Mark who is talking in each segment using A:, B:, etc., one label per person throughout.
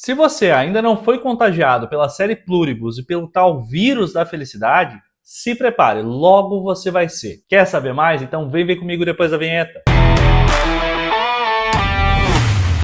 A: Se você ainda não foi contagiado pela série Pluribus e pelo tal vírus da felicidade, se prepare, logo você vai ser. Quer saber mais? Então vem ver comigo depois da vinheta.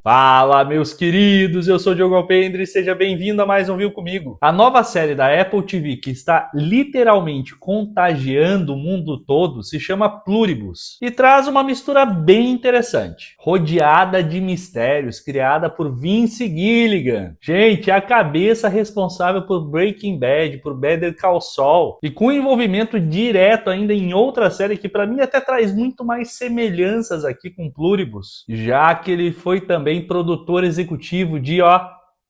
A: Fala, meus queridos, eu sou o Diogo Alpendre e seja bem-vindo a mais um Viu Comigo. A nova série da Apple TV que está literalmente contagiando o mundo todo se chama Pluribus e traz uma mistura bem interessante, rodeada de mistérios, criada por Vince Gilligan. Gente, é a cabeça responsável por Breaking Bad, por Better Call Saul e com envolvimento direto ainda em outra série que para mim até traz muito mais semelhanças aqui com Pluribus, já que ele foi também produtor executivo de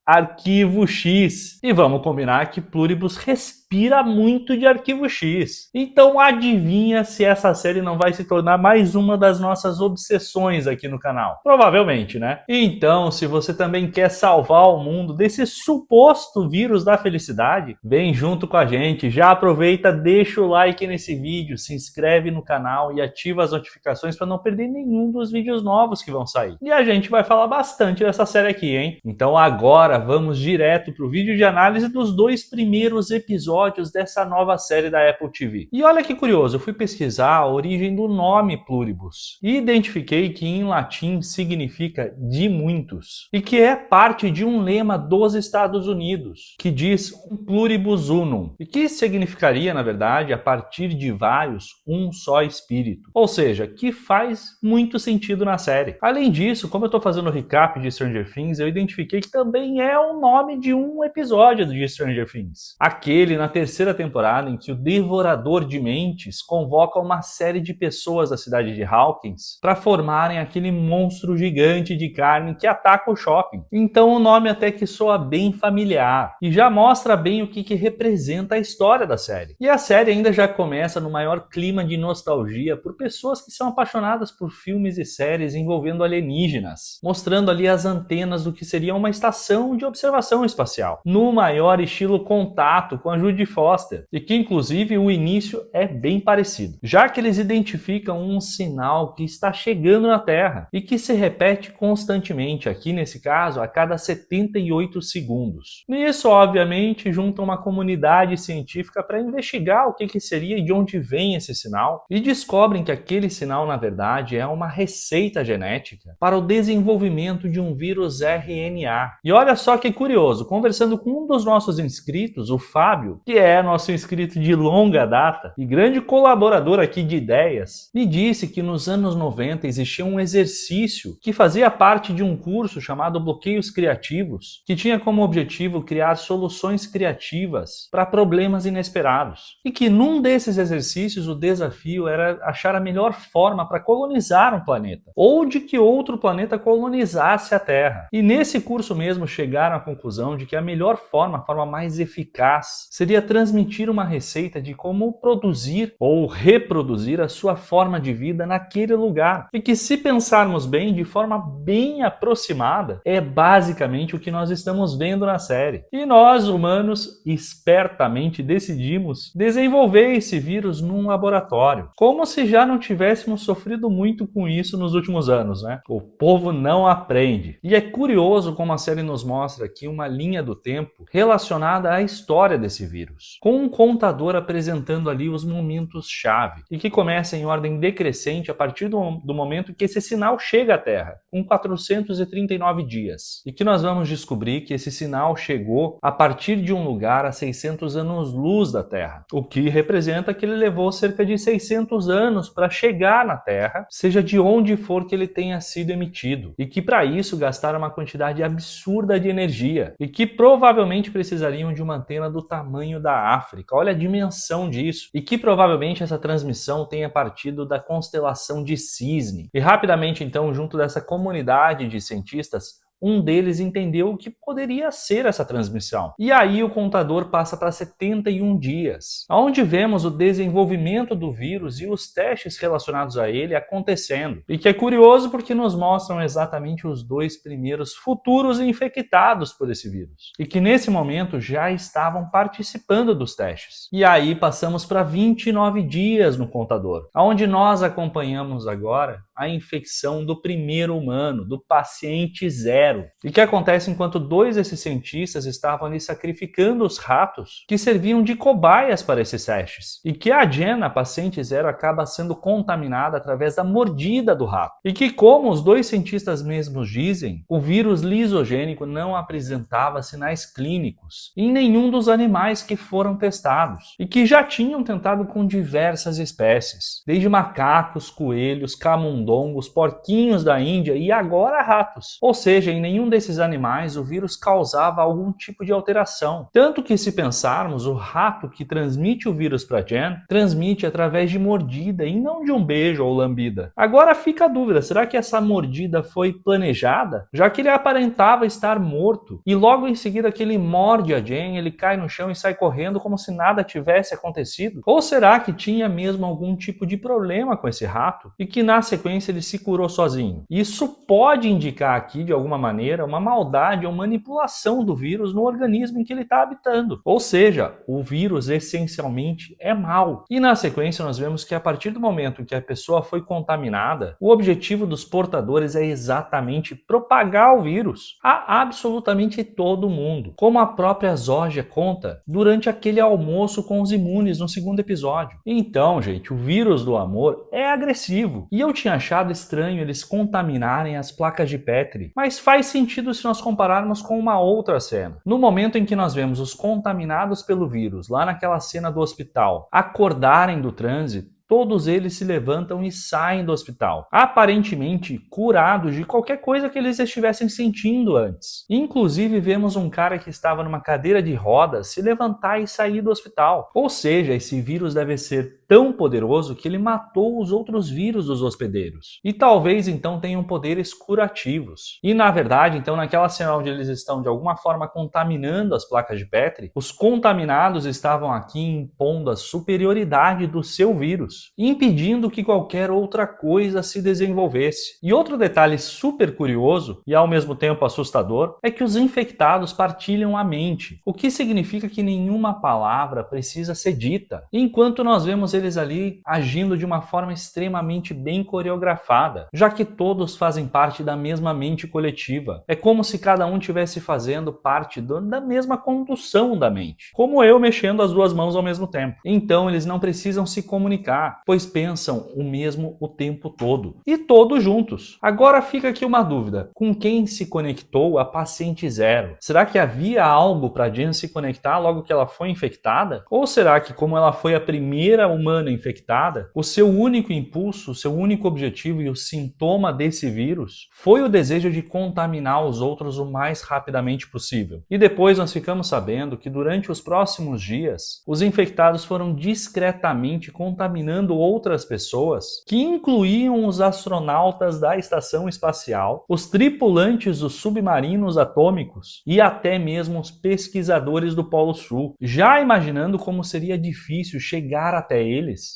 A: Arquivo X. E vamos combinar que Pluribus respira muito de Arquivo X. Então adivinha se essa série não vai se tornar mais uma das nossas obsessões aqui no canal? Provavelmente, né? Então, se você também quer salvar o mundo desse suposto vírus da felicidade, vem junto com a gente. Já aproveita, deixa o like nesse vídeo, se inscreve no canal e ativa as notificações para não perder nenhum dos vídeos novos que vão sair. E a gente vai falar bastante dessa série aqui, hein? Então agora vamos direto para o vídeo de análise dos dois primeiros episódios dessa nova série da Apple TV. E olha que curioso, eu fui pesquisar a origem do nome Pluribus e identifiquei que em latim significa de muitos e que é parte de um lema dos Estados Unidos que diz pluribus unum e que significaria, na verdade, a partir de vários, um só espírito. Ou seja, que faz muito sentido na série. Além disso, como eu estou fazendo o recap de Stranger Things, eu identifiquei que também é o nome de um episódio de Stranger Things. Aquele na terceira temporada em que o Devorador de Mentes convoca uma série de pessoas da cidade de Hawkins para formarem aquele monstro gigante de carne que ataca o shopping. Então o nome até que soa bem familiar e já mostra bem o que representa a história da série. E a série ainda já começa no maior clima de nostalgia por pessoas que são apaixonadas por filmes e séries envolvendo alienígenas, mostrando ali as antenas do que seria uma estação de observação espacial, no maior estilo Contato com a Jodie Foster, e que inclusive o início é bem parecido, já que eles identificam um sinal que está chegando na Terra e que se repete constantemente, aqui nesse caso a cada 78 segundos. Nisso, obviamente, juntam uma comunidade científica para investigar o que seria e de onde vem esse sinal, e descobrem que aquele sinal na verdade é uma receita genética para o desenvolvimento de um vírus RNA. E olha só que curioso, conversando com um dos nossos inscritos, o Fábio, que é nosso inscrito de longa data e grande colaborador aqui de ideias, me disse que nos anos 90 existia um exercício que fazia parte de um curso chamado Bloqueios Criativos, que tinha como objetivo criar soluções criativas para problemas inesperados. E que num desses exercícios o desafio era achar a melhor forma para colonizar um planeta, ou de que outro planeta colonizasse a Terra. E nesse curso mesmo chegaram à conclusão de que a melhor forma, a forma mais eficaz, seria transmitir uma receita de como produzir ou reproduzir a sua forma de vida naquele lugar. E que, se pensarmos bem, de forma bem aproximada, é basicamente o que nós estamos vendo na série. E nós, humanos, espertamente decidimos desenvolver esse vírus num laboratório. Como se já não tivéssemos sofrido muito com isso nos últimos anos, né? O povo não aprende. E é curioso como a série nos mostra aqui uma linha do tempo relacionada à história desse vírus, com um contador apresentando ali os momentos-chave, e que começa em ordem decrescente a partir do momento que esse sinal chega à Terra, com 439 dias, e que nós vamos descobrir que esse sinal chegou a partir de um lugar a 600 anos-luz da Terra, o que representa que ele levou cerca de 600 anos para chegar na Terra, seja de onde for que ele tenha sido emitido, e que para isso gastaram uma quantidade absurda de energia e que provavelmente precisariam de uma antena do tamanho da África. Olha a dimensão disso. E que provavelmente essa transmissão tenha partido da constelação de Cisne. E rapidamente então, junto dessa comunidade de cientistas, um deles entendeu o que poderia ser essa transmissão. E aí o contador passa para 71 dias, onde vemos o desenvolvimento do vírus e os testes relacionados a ele acontecendo. E que é curioso porque nos mostram exatamente os dois primeiros futuros infectados por esse vírus. E que nesse momento já estavam participando dos testes. E aí passamos para 29 dias no contador, onde nós acompanhamos agora a infecção do primeiro humano, do paciente zero. E o que acontece enquanto dois desses cientistas estavam ali sacrificando os ratos que serviam de cobaias para esses testes. E que a Jen, a paciente zero, acaba sendo contaminada através da mordida do rato. E que, como os dois cientistas mesmos dizem, o vírus lisogênico não apresentava sinais clínicos em nenhum dos animais que foram testados. E que já tinham tentado com diversas espécies, desde macacos, coelhos, camundongos, porquinhos da Índia e agora ratos. Ou seja, em nenhum desses animais o vírus causava algum tipo de alteração. Tanto que, se pensarmos, o rato que transmite o vírus para Jen transmite através de mordida e não de um beijo ou lambida. Agora fica a dúvida, será que essa mordida foi planejada? Já que ele aparentava estar morto e logo em seguida que ele morde a Jen, ele cai no chão e sai correndo como se nada tivesse acontecido? Ou será que tinha mesmo algum tipo de problema com esse rato e que na sequência ele se curou sozinho? Isso pode indicar aqui, de alguma maneira, uma maldade ou manipulação do vírus no organismo em que ele está habitando. Ou seja, o vírus essencialmente é mau. E na sequência nós vemos que a partir do momento em que a pessoa foi contaminada, o objetivo dos portadores é exatamente propagar o vírus a absolutamente todo mundo. Como a própria Zógia conta durante aquele almoço com os imunes no segundo episódio. Então, gente, o vírus do amor é agressivo. E eu tinha achado estranho eles contaminarem as placas de Petri. Mas faz sentido se nós compararmos com uma outra cena. No momento em que nós vemos os contaminados pelo vírus, lá naquela cena do hospital, acordarem do transe, todos eles se levantam e saem do hospital, aparentemente curados de qualquer coisa que eles estivessem sentindo antes. Inclusive, vemos um cara que estava numa cadeira de rodas se levantar e sair do hospital. Ou seja, esse vírus deve ser tão poderoso que ele matou os outros vírus dos hospedeiros. E talvez então tenham poderes curativos. E na verdade, então, naquela cena onde eles estão de alguma forma contaminando as placas de Petri, os contaminados estavam aqui impondo a superioridade do seu vírus, impedindo que qualquer outra coisa se desenvolvesse. E outro detalhe super curioso e ao mesmo tempo assustador é que os infectados partilham a mente, o que significa que nenhuma palavra precisa ser dita, enquanto nós vemos eles ali agindo de uma forma extremamente bem coreografada, já que todos fazem parte da mesma mente coletiva. É como se cada um estivesse fazendo parte da mesma condução da mente, como eu mexendo as duas mãos ao mesmo tempo. Então eles não precisam se comunicar, pois pensam o mesmo o tempo todo. E todos juntos. Agora fica aqui uma dúvida. Com quem se conectou a paciente zero? Será que havia algo para Jen se conectar logo que ela foi infectada? Ou será que, como ela foi a primeira humana infectada, o seu único impulso, o seu único objetivo e o sintoma desse vírus foi o desejo de contaminar os outros o mais rapidamente possível? E depois nós ficamos sabendo que durante os próximos dias, os infectados foram discretamente contaminando outras pessoas, que incluíam os astronautas da estação espacial, os tripulantes dos submarinos atômicos e até mesmo os pesquisadores do Polo Sul, já imaginando como seria difícil chegar até eles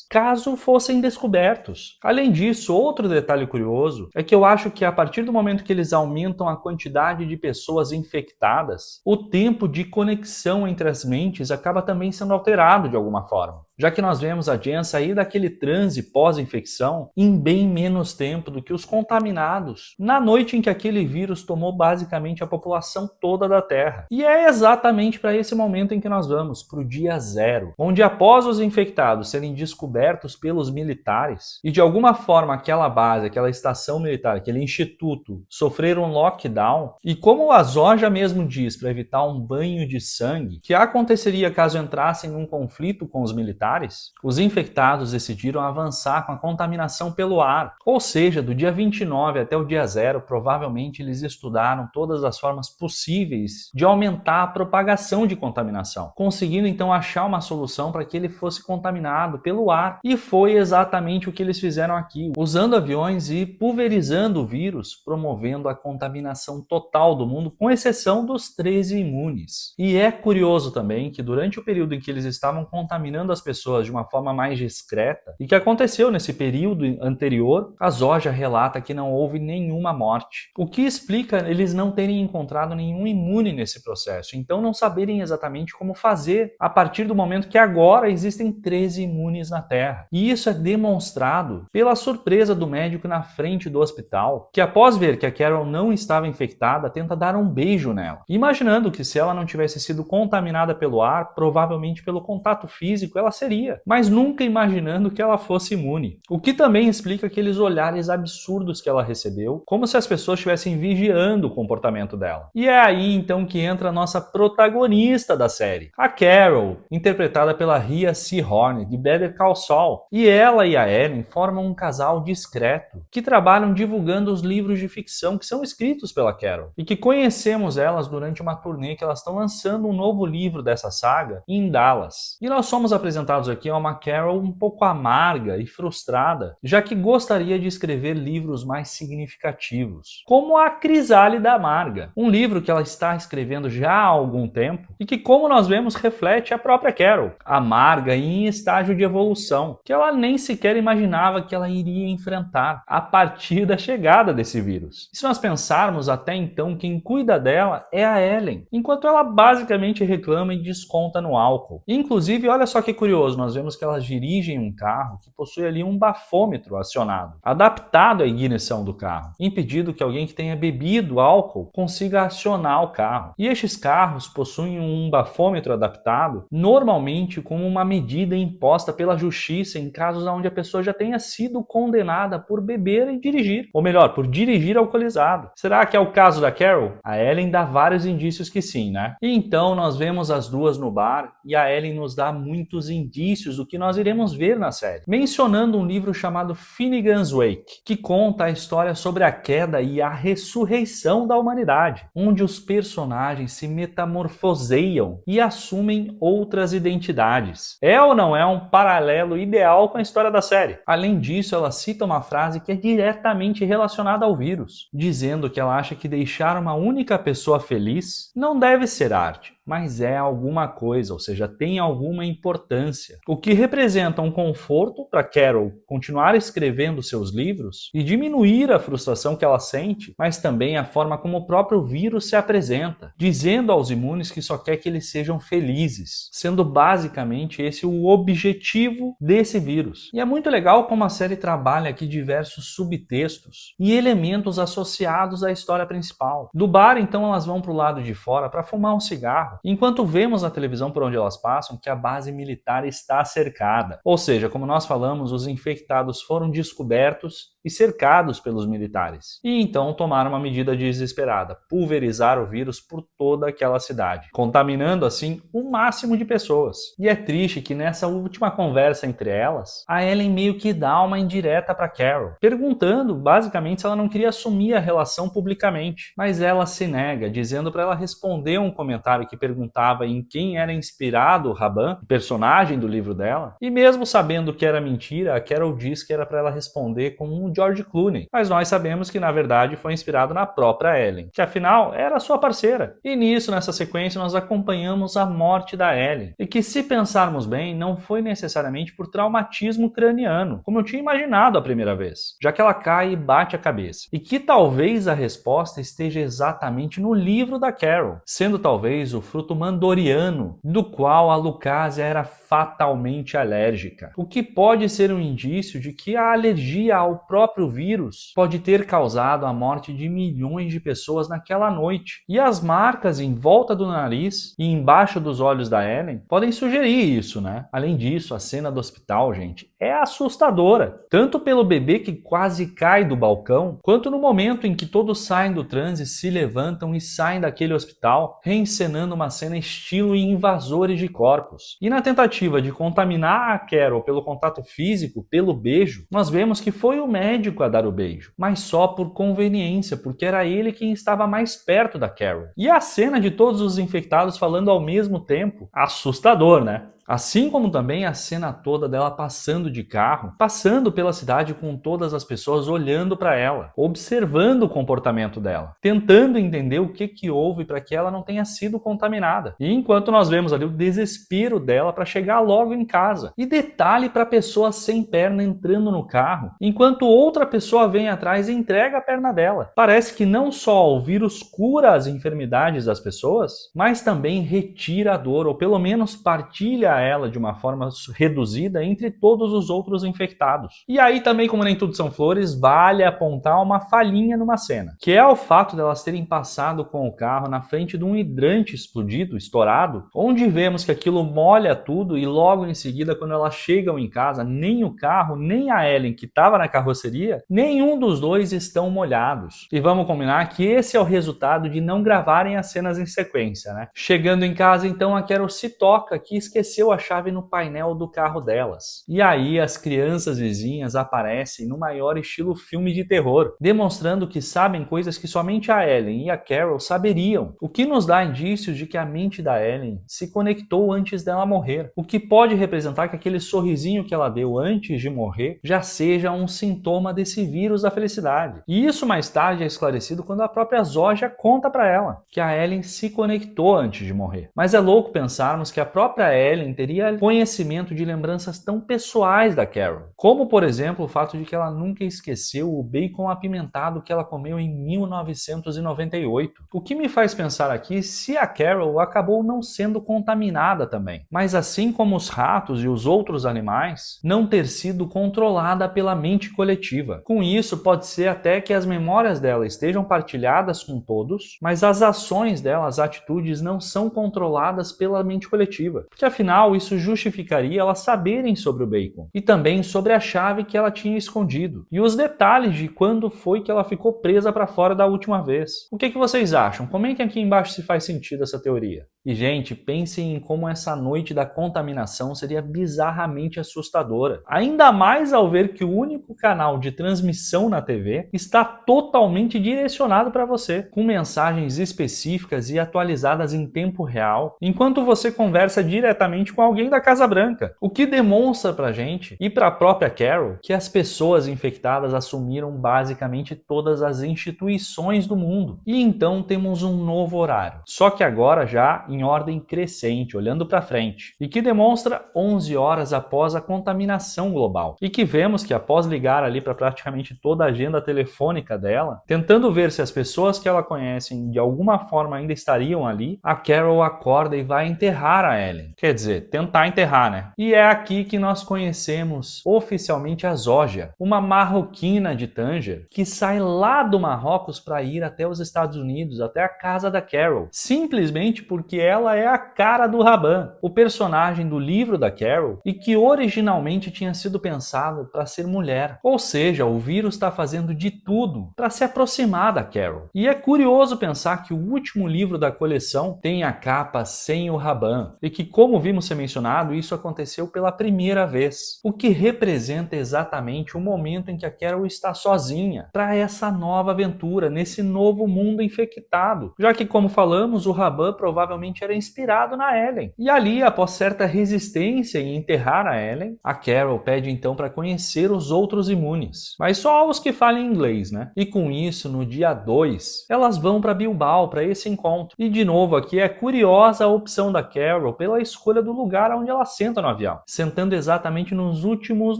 A: caso fossem descobertos. Além disso, outro detalhe curioso é que eu acho que a partir do momento que eles aumentam a quantidade de pessoas infectadas, o tempo de conexão entre as mentes acaba também sendo alterado de alguma forma, já que nós vemos a Jen sair daquele transe pós-infecção em bem menos tempo do que os contaminados, na noite em que aquele vírus tomou basicamente a população toda da Terra. E é exatamente para esse momento em que nós vamos, para o dia zero, onde após os infectados serem descobertos pelos militares, e de alguma forma aquela base, aquela estação militar, aquele instituto, sofreram um lockdown, e como o Azor mesmo diz, para evitar um banho de sangue, que aconteceria caso entrassem num conflito com os militares, os infectados decidiram avançar com a contaminação pelo ar. Ou seja, do dia 29 até o dia 0, provavelmente eles estudaram todas as formas possíveis de aumentar a propagação de contaminação, conseguindo então achar uma solução para que ele fosse contaminado pelo ar. E foi exatamente o que eles fizeram aqui, usando aviões e pulverizando o vírus, promovendo a contaminação total do mundo, com exceção dos 13 imunes. E é curioso também que durante o período em que eles estavam contaminando as pessoas pessoas de uma forma mais discreta e que aconteceu nesse período anterior, a Zoja relata que não houve nenhuma morte, o que explica eles não terem encontrado nenhum imune nesse processo, então não saberem exatamente como fazer a partir do momento que agora existem 13 imunes na Terra. E isso é demonstrado pela surpresa do médico na frente do hospital, que após ver que a Carol não estava infectada, tenta dar um beijo nela, imaginando que se ela não tivesse sido contaminada pelo ar, provavelmente pelo contato físico ela seria, mas nunca imaginando que ela fosse imune. O que também explica aqueles olhares absurdos que ela recebeu, como se as pessoas estivessem vigiando o comportamento dela. E é aí então que entra a nossa protagonista da série, a Carol, interpretada pela Rhea Seehorn, de Better Call Saul. E ela e a Ellen formam um casal discreto, que trabalham divulgando os livros de ficção que são escritos pela Carol, e que conhecemos elas durante uma turnê que elas estão lançando um novo livro dessa saga em Dallas. E nós somos apresentados aqui a uma Carol um pouco amarga e frustrada, já que gostaria de escrever livros mais significativos, como A Crisálida Amarga, um livro que ela está escrevendo já há algum tempo e que, como nós vemos, reflete a própria Carol, amarga e em estágio de evolução, que ela nem sequer imaginava que ela iria enfrentar a partir da chegada desse vírus. E se nós pensarmos até então, quem cuida dela é a Ellen, enquanto ela basicamente reclama e desconta no álcool. Inclusive, olha só que curioso, nós vemos que elas dirigem um carro que possui ali um bafômetro acionado, adaptado à ignição do carro, impedindo que alguém que tenha bebido álcool consiga acionar o carro. E estes carros possuem um bafômetro adaptado, normalmente como uma medida imposta pela justiça em casos onde a pessoa já tenha sido condenada por beber e dirigir, ou melhor, por dirigir alcoolizado. Será que é o caso da Carol? A Ellen dá vários indícios que sim, né? E então nós vemos as duas no bar e a Ellen nos dá muitos indícios do que nós iremos ver na série, mencionando um livro chamado Finnegan's Wake, que conta a história sobre a queda e a ressurreição da humanidade, onde os personagens se metamorfoseiam e assumem outras identidades. É ou não é um paralelo ideal com a história da série? Além disso, ela cita uma frase que é diretamente relacionada ao vírus, dizendo que ela acha que deixar uma única pessoa feliz não deve ser arte, mas é alguma coisa, ou seja, tem alguma importância. O que representa um conforto para Carol continuar escrevendo seus livros e diminuir a frustração que ela sente, mas também a forma como o próprio vírus se apresenta, dizendo aos imunes que só quer que eles sejam felizes, sendo basicamente esse o objetivo desse vírus. E é muito legal como a série trabalha aqui diversos subtextos e elementos associados à história principal. Do bar, então, elas vão para o lado de fora para fumar um cigarro, enquanto vemos na televisão por onde elas passam que a base militar está cercada. Ou seja, como nós falamos, os infectados foram descobertos e cercados pelos militares. E então tomaram uma medida desesperada, pulverizar o vírus por toda aquela cidade, contaminando assim o máximo de pessoas. E é triste que nessa última conversa entre elas, a Ellen meio que dá uma indireta para Carol, perguntando basicamente se ela não queria assumir a relação publicamente, mas ela se nega, dizendo para ela responder um comentário que perguntava em quem era inspirado o Raban, o personagem do livro dela, e mesmo sabendo que era mentira, a Carol diz que era para ela responder com um George Clooney, mas nós sabemos que na verdade foi inspirado na própria Ellen, que afinal era sua parceira. E nisso, nessa sequência, nós acompanhamos a morte da Ellen, e que, se pensarmos bem, não foi necessariamente por traumatismo craniano, como eu tinha imaginado a primeira vez, já que ela cai e bate a cabeça, e que talvez a resposta esteja exatamente no livro da Carol, sendo talvez o fruto mandoriano, do qual a Lucásia era fatalmente alérgica, o que pode ser um indício de que a alergia ao próprio vírus pode ter causado a morte de milhões de pessoas naquela noite. E as marcas em volta do nariz e embaixo dos olhos da Ellen podem sugerir isso, né? Além disso, a cena do hospital, gente, é assustadora, tanto pelo bebê que quase cai do balcão, quanto no momento em que todos saem do transe, se levantam e saem daquele hospital, reencenando uma cena estilo Invasores de Corpos. E na tentativa de contaminar a Carol pelo contato físico, pelo beijo, nós vemos que foi o médico a dar o beijo, mas só por conveniência, porque era ele quem estava mais perto da Carol. E a cena de todos os infectados falando ao mesmo tempo, assustador, né? Assim como também a cena toda dela passando de carro, passando pela cidade com todas as pessoas olhando para ela, observando o comportamento dela, tentando entender o que houve para que ela não tenha sido contaminada. E enquanto nós vemos ali o desespero dela para chegar logo em casa. E detalhe para a pessoa sem perna entrando no carro, enquanto outra pessoa vem atrás e entrega a perna dela. Parece que não só o vírus cura as enfermidades das pessoas, mas também retira a dor, ou pelo menos partilha ela de uma forma reduzida entre todos os outros infectados. E aí também, como nem tudo são flores, vale apontar uma falhinha numa cena, que é o fato delas terem passado com o carro na frente de um hidrante explodido, estourado, onde vemos que aquilo molha tudo e logo em seguida, quando elas chegam em casa, nem o carro, nem a Ellen que estava na carroceria, nenhum dos dois estão molhados. E vamos combinar que esse é o resultado de não gravarem as cenas em sequência, né? Chegando em casa, então, a Carol se toca que esqueceu a chave no painel do carro delas. E aí as crianças vizinhas aparecem no maior estilo filme de terror, demonstrando que sabem coisas que somente a Ellen e a Carol saberiam, o que nos dá indícios de que a mente da Ellen se conectou antes dela morrer, o que pode representar que aquele sorrisinho que ela deu antes de morrer já seja um sintoma desse vírus da felicidade. E isso mais tarde é esclarecido quando a própria Zoja conta para ela que a Ellen se conectou antes de morrer. Mas é louco pensarmos que a própria Ellen teria conhecimento de lembranças tão pessoais da Carol, como por exemplo o fato de que ela nunca esqueceu o bacon apimentado que ela comeu em 1998. O que me faz pensar aqui se a Carol acabou não sendo contaminada também, mas assim como os ratos e os outros animais, não ter sido controlada pela mente coletiva. Com isso, pode ser até que as memórias dela estejam partilhadas com todos, mas as ações dela, as atitudes, não são controladas pela mente coletiva. Porque afinal, isso justificaria elas saberem sobre o bacon e também sobre a chave que ela tinha escondido e os detalhes de quando foi que ela ficou presa para fora da última vez. O que vocês acham? Comentem aqui embaixo se faz sentido essa teoria. E, gente, pensem em como essa noite da contaminação seria bizarramente assustadora. Ainda mais ao ver que o único canal de transmissão na TV está totalmente direcionado para você, com mensagens específicas e atualizadas em tempo real, enquanto você conversa diretamente com alguém da Casa Branca. O que demonstra pra gente, e para a própria Carol, que as pessoas infectadas assumiram basicamente todas as instituições do mundo. E então temos um novo horário. Só que agora já em ordem crescente, olhando para frente, e que demonstra 11 horas após a contaminação global. E que vemos que após ligar ali para praticamente toda a agenda telefônica dela, tentando ver se as pessoas que ela conhece de alguma forma ainda estariam ali, a Carol acorda e vai enterrar a Ellen. Quer dizer, tentar enterrar, né? E é aqui que nós conhecemos oficialmente a Zoja, uma marroquina de Tanger, que sai lá do Marrocos para ir até os Estados Unidos, até a casa da Carol, simplesmente porque ela é a cara do Raban, o personagem do livro da Carol e que originalmente tinha sido pensado para ser mulher. Ou seja, o vírus está fazendo de tudo para se aproximar da Carol. E é curioso pensar que o último livro da coleção tem a capa sem o Raban e que, como vimos ser mencionado, isso aconteceu pela primeira vez, o que representa exatamente o momento em que a Carol está sozinha para essa nova aventura, nesse novo mundo infectado, já que, como falamos, o Raban provavelmente era inspirado na Ellen. E ali, após certa resistência em enterrar a Ellen, a Carol pede então para conhecer os outros imunes, mas só os que falam inglês, né? E com isso, no dia 2, elas vão para Bilbao para esse encontro. E de novo aqui é curiosa a opção da Carol pela escolha do lugar onde ela senta no avião, sentando exatamente nos últimos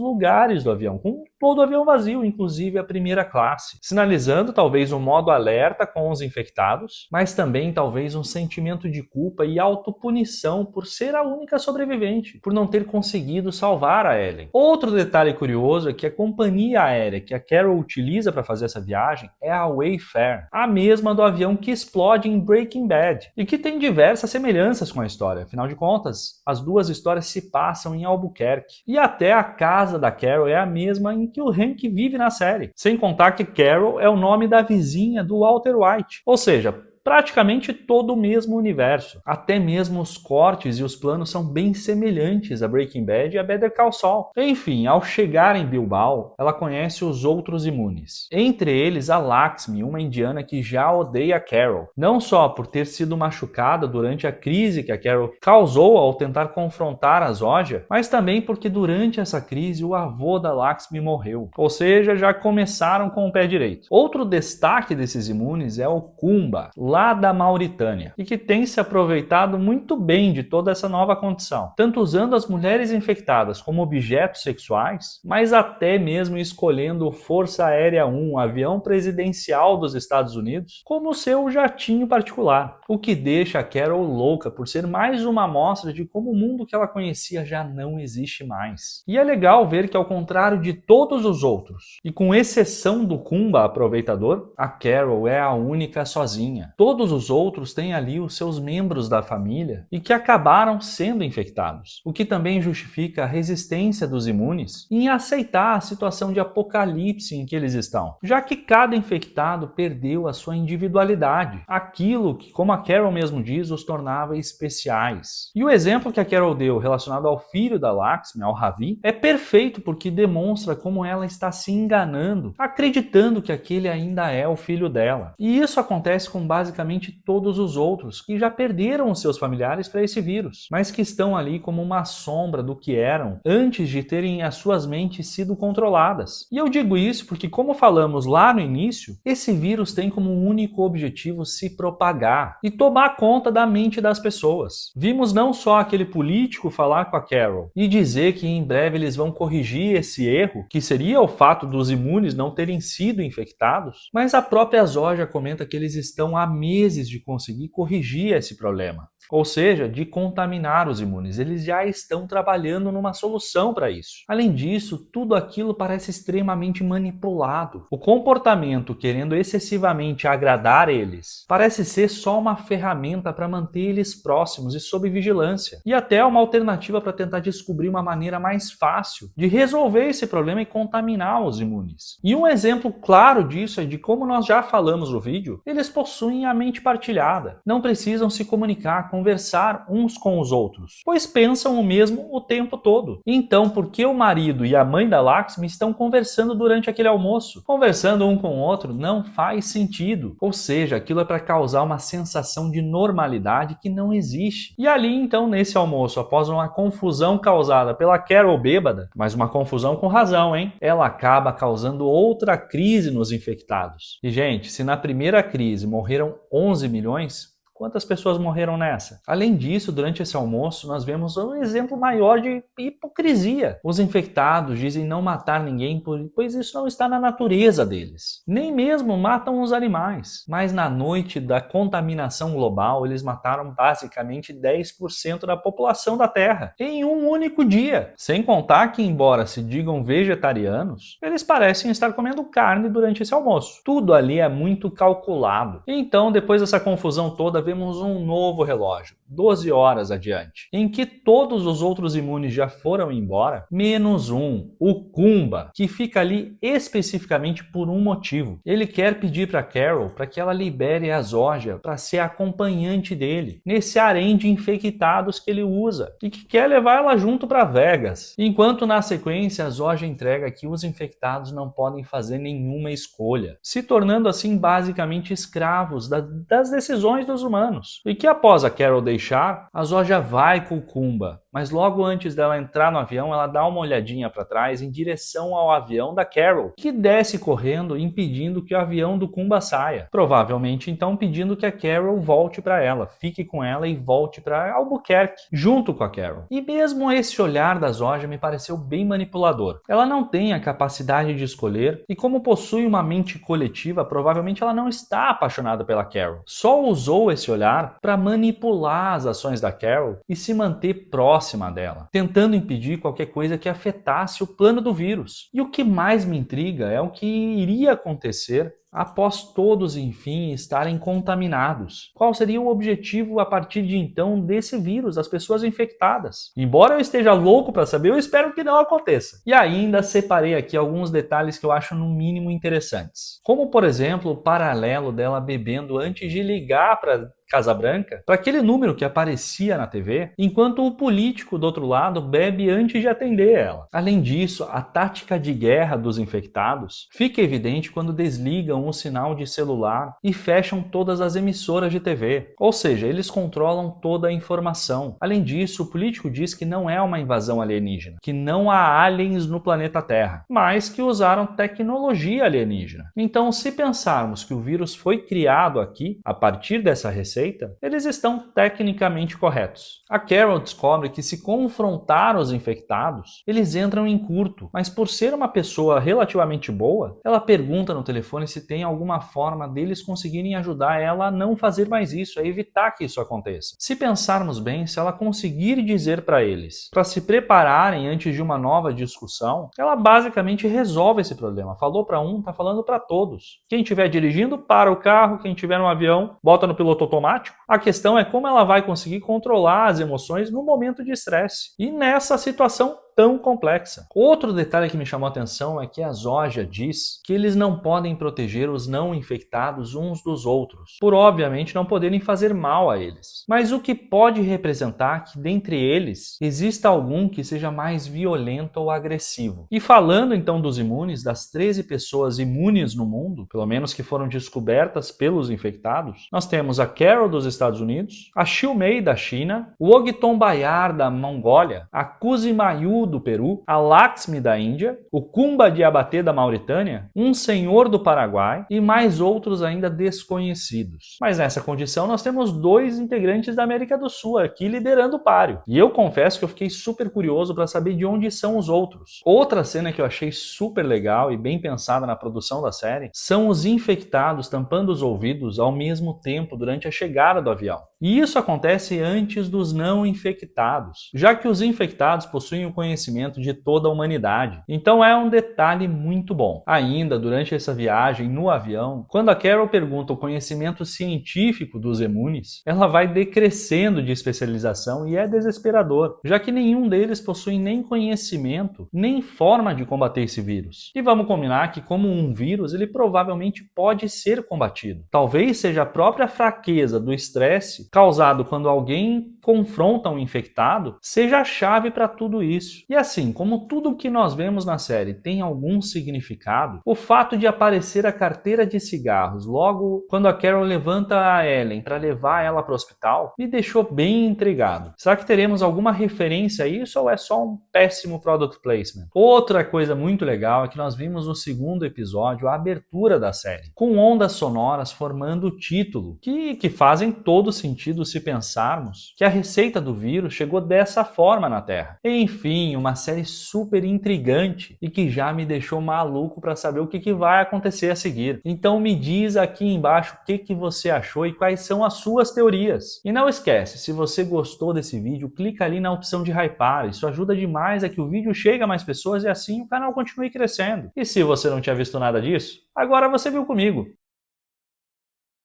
A: lugares do avião, com todo o avião vazio, inclusive a primeira classe, sinalizando talvez um modo alerta com os infectados, mas também talvez um sentimento de culpa e autopunição por ser a única sobrevivente, por não ter conseguido salvar a Ellen. Outro detalhe curioso é que a companhia aérea que a Carol utiliza para fazer essa viagem é a Wayfair, a mesma do avião que explode em Breaking Bad, e que tem diversas semelhanças com a história. Afinal de contas, as duas histórias se passam em Albuquerque, e até a casa da Carol é a mesma em que o Hank vive na série. Sem contar que Carol é o nome da vizinha do Walter White. Ou seja, praticamente todo o mesmo universo. Até mesmo os cortes e os planos são bem semelhantes a Breaking Bad e a Better Call Saul. Enfim, ao chegar em Bilbao, ela conhece os outros imunes. Entre eles, a Lakshmi, uma indiana que já odeia a Carol. Não só por ter sido machucada durante a crise que a Carol causou ao tentar confrontar a Zoja, mas também porque durante essa crise o avô da Lakshmi morreu. Ou seja, já começaram com o pé direito. Outro destaque desses imunes é o Kumba, lá da Mauritânia, e que tem se aproveitado muito bem de toda essa nova condição, tanto usando as mulheres infectadas como objetos sexuais, mas até mesmo escolhendo o Força Aérea 1, avião presidencial dos Estados Unidos, como seu jatinho particular, o que deixa a Carol louca por ser mais uma amostra de como o mundo que ela conhecia já não existe mais. E é legal ver que, ao contrário de todos os outros, e com exceção do Kumba aproveitador, a Carol é a única sozinha. Todos os outros têm ali os seus membros da família e que acabaram sendo infectados, o que também justifica a resistência dos imunes em aceitar a situação de apocalipse em que eles estão, já que cada infectado perdeu a sua individualidade, aquilo que, como a Carol mesmo diz, os tornava especiais. E o exemplo que a Carol deu relacionado ao filho da Lakshmi, ao Ravi, é perfeito porque demonstra como ela está se enganando, acreditando que aquele ainda é o filho dela. E isso acontece com basicamente todos os outros que já perderam os seus familiares para esse vírus, mas que estão ali como uma sombra do que eram antes de terem as suas mentes sido controladas. E eu digo isso porque, como falamos lá no início, esse vírus tem como único objetivo se propagar e tomar conta da mente das pessoas. Vimos não só aquele político falar com a Carol e dizer que em breve eles vão corrigir esse erro, que seria o fato dos imunes não terem sido infectados, mas a própria Zoja comenta que eles estão há meses de conseguir corrigir esse problema. Ou seja, de contaminar os imunes. Eles já estão trabalhando numa solução para isso. Além disso, tudo aquilo parece extremamente manipulado. O comportamento querendo excessivamente agradar eles parece ser só uma ferramenta para manter eles próximos e sob vigilância. E até uma alternativa para tentar descobrir uma maneira mais fácil de resolver esse problema e contaminar os imunes. E um exemplo claro disso é de como nós já falamos no vídeo, eles possuem a mente partilhada. Não precisam se comunicar, conversar uns com os outros, pois pensam o mesmo o tempo todo. Então, por que o marido e a mãe da Lakshmi estão conversando durante aquele almoço? Conversando um com o outro não faz sentido. Ou seja, aquilo é para causar uma sensação de normalidade que não existe. E ali, então, nesse almoço, após uma confusão causada pela Carol bêbada, mas uma confusão com razão, hein? Ela acaba causando outra crise nos infectados. E, gente, se na primeira crise morreram 11 milhões, quantas pessoas morreram nessa? Além disso, durante esse almoço, nós vemos um exemplo maior de hipocrisia. Os infectados dizem não matar ninguém, pois isso não está na natureza deles. Nem mesmo matam os animais. Mas na noite da contaminação global, eles mataram basicamente 10% da população da Terra, em um único dia. Sem contar que, embora se digam vegetarianos, eles parecem estar comendo carne durante esse almoço. Tudo ali é muito calculado. Então, depois dessa confusão toda, vemos um novo relógio, 12 horas adiante, em que todos os outros imunes já foram embora, menos um, o Kumba, que fica ali especificamente por um motivo. Ele quer pedir para Carol para que ela libere a Zoja para ser acompanhante dele, nesse harém de infectados que ele usa, e que quer levar ela junto para Vegas. Enquanto na sequência a Zoja entrega que os infectados não podem fazer nenhuma escolha, se tornando assim basicamente escravos das decisões dos humanos. E que após a Carol deixar, a Zoja vai com o Kumba, mas logo antes dela entrar no avião, ela dá uma olhadinha para trás em direção ao avião da Carol, que desce correndo, impedindo que o avião do Kumba saia. Provavelmente então pedindo que a Carol volte para ela, fique com ela e volte para Albuquerque, junto com a Carol. E mesmo esse olhar da Zoja me pareceu bem manipulador. Ela não tem a capacidade de escolher e, como possui uma mente coletiva, provavelmente ela não está apaixonada pela Carol. Só usou esse olhar para manipular as ações da Carol e se manter próxima dela, tentando impedir qualquer coisa que afetasse o plano do vírus. E o que mais me intriga é o que iria acontecer após todos, enfim, estarem contaminados? Qual seria o objetivo a partir de então desse vírus, das pessoas infectadas? Embora eu esteja louco para saber, eu espero que não aconteça. E ainda separei aqui alguns detalhes que eu acho no mínimo interessantes. Como, por exemplo, o paralelo dela bebendo antes de ligar para Casa Branca, para aquele número que aparecia na TV, enquanto o político do outro lado bebe antes de atender ela. Além disso, a tática de guerra dos infectados fica evidente quando desligam o sinal de celular e fecham todas as emissoras de TV. Ou seja, eles controlam toda a informação. Além disso, o político diz que não é uma invasão alienígena, que não há aliens no planeta Terra, mas que usaram tecnologia alienígena. Então, se pensarmos que o vírus foi criado aqui, a partir dessa receita, eles estão tecnicamente corretos. A Carol descobre que se confrontar os infectados, eles entram em curto, mas por ser uma pessoa relativamente boa, ela pergunta no telefone se tem alguma forma deles conseguirem ajudar ela a não fazer mais isso, a evitar que isso aconteça. Se pensarmos bem, se ela conseguir dizer para eles, para se prepararem antes de uma nova discussão, ela basicamente resolve esse problema. Falou para um, tá falando para todos. Quem estiver dirigindo, para o carro, quem estiver no avião, bota no piloto automático. A questão é como ela vai conseguir controlar as emoções no momento de estresse e nessa situação tão complexa. Outro detalhe que me chamou a atenção é que a Zoja diz que eles não podem proteger os não infectados uns dos outros, por obviamente não poderem fazer mal a eles. Mas o que pode representar que dentre eles exista algum que seja mais violento ou agressivo. E falando então dos imunes, das 13 pessoas imunes no mundo, pelo menos que foram descobertas pelos infectados, nós temos a Carol dos Estados Unidos, a Xiu Mei da China, o Ogton Bayar da Mongólia, a Kuzi Mayu do Peru, a Laxmi da Índia, o Kumba Diabaté da Mauritânia, um senhor do Paraguai e mais outros ainda desconhecidos. Mas nessa condição nós temos 2 integrantes da América do Sul aqui liderando o páreo. E eu confesso que eu fiquei super curioso para saber de onde são os outros. Outra cena que eu achei super legal e bem pensada na produção da série são os infectados tampando os ouvidos ao mesmo tempo durante a chegada do avião. E isso acontece antes dos não infectados, já que os infectados possuem o conhecimento de toda a humanidade. Então é um detalhe muito bom. Ainda durante essa viagem no avião, quando a Carol pergunta o conhecimento científico dos imunes, ela vai decrescendo de especialização e é desesperador, já que nenhum deles possui nem conhecimento, nem forma de combater esse vírus. E vamos combinar que como um vírus, ele provavelmente pode ser combatido. Talvez seja a própria fraqueza do estresse causado quando alguém confronta um infectado, seja a chave para tudo isso. E assim, como tudo que nós vemos na série tem algum significado, o fato de aparecer a carteira de cigarros logo quando a Carol levanta a Ellen para levar ela para o hospital, me deixou bem intrigado. Será que teremos alguma referência a isso ou é só um péssimo product placement? Outra coisa muito legal é que nós vimos no segundo episódio a abertura da série, com ondas sonoras formando o título, que fazem todo sentido se pensarmos que a receita do vírus chegou dessa forma na Terra. Enfim, uma série super intrigante e que já me deixou maluco para saber o que vai acontecer a seguir. Então me diz aqui embaixo o que você achou e quais são as suas teorias. E não esquece, se você gostou desse vídeo, clica ali na opção de hypar. Isso ajuda demais a que o vídeo chegue a mais pessoas e assim o canal continue crescendo. E se você não tinha visto nada disso, agora você viu comigo.